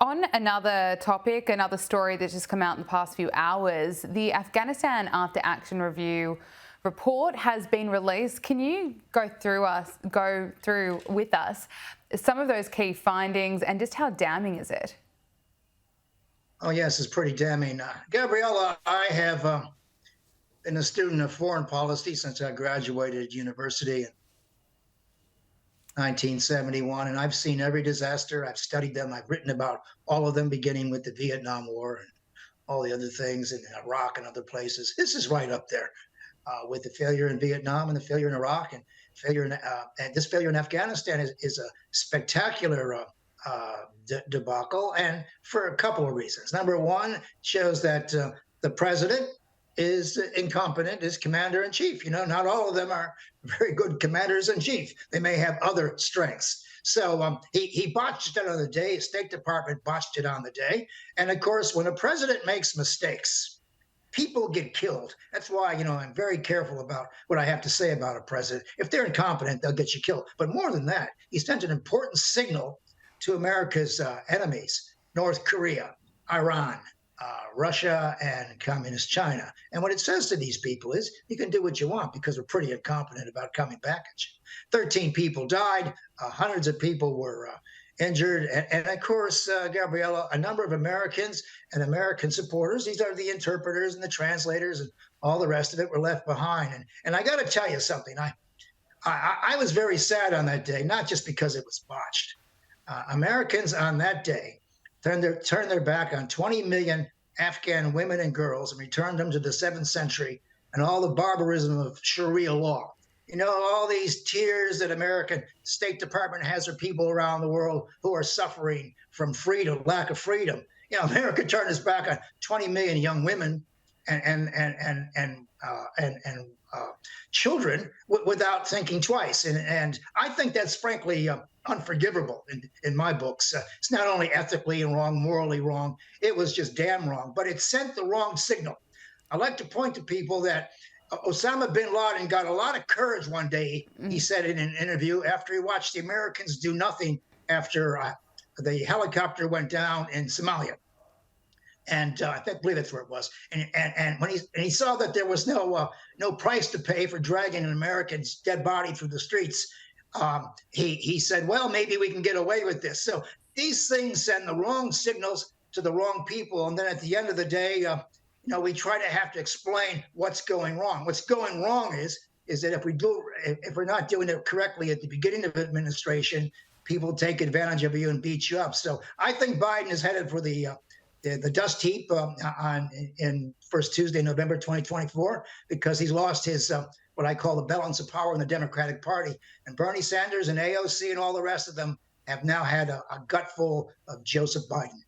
On another topic, another story that's just come out in the past few hours, the Afghanistan After Action Review report has been released. Can you go through with us some of those key findings and just how damning is it? Oh, yes, it's pretty damning. Gabriella, I have been a student of foreign policy since I graduated university in 1971, and I've seen every disaster. I've studied them. I've written about all of them, beginning with the Vietnam War and all the other things in Iraq and other places. This is right up there with the failure in Vietnam and the failure in Iraq and this failure in Afghanistan is a spectacular debacle, and for a couple of reasons. Number one, shows that the president is incompetent as commander in chief. You know, not all of them are very good commanders in chief. They may have other strengths. So he botched it on the day. His State Department botched it on the day. And of course, when a president makes mistakes, people get killed. That's why, I'm very careful about what I have to say about a president. If they're incompetent, they'll get you killed. But more than that, he sent an important signal to America's enemies, North Korea, Iran, Russia, and communist China. And what it says to these people is, you can do what you want because we're pretty incompetent about coming back at you. 13 people died, hundreds of people were injured. And of course, Gabriella, a number of Americans and American supporters, these are the interpreters and the translators and all the rest of it, were left behind. And I got to tell you something. I was very sad on that day, not just because it was botched. Americans on that day turned their back on 20 million Afghan women and girls and returned them to the 7th century and all the barbarism of Sharia law. All these tears that American State Department has for people around the world who are suffering from freedom, lack of freedom. America turned its back on 20 million young women and children without thinking twice. And I think that's frankly unforgivable in my books. It's not only ethically wrong, morally wrong, it was just damn wrong, but it sent the wrong signal. I like to point to people that Osama bin Laden got a lot of courage one day, he said in an interview, after he watched the Americans do nothing after the helicopter went down in Somalia. And believe that's where it was. And when he saw that there was no price to pay for dragging an American's dead body through the streets, he said, well, maybe we can get away with this. So these things send the wrong signals to the wrong people. And then at the end of the day, we try to have to explain what's going wrong. What's going wrong is that if we're not doing it correctly at the beginning of administration, people take advantage of you and beat you up. So I think Biden is headed for the dust heap in first Tuesday, November 2024, because he's lost his what I call the balance of power in the Democratic Party. And Bernie Sanders and AOC and all the rest of them have now had a gutful of Joseph Biden.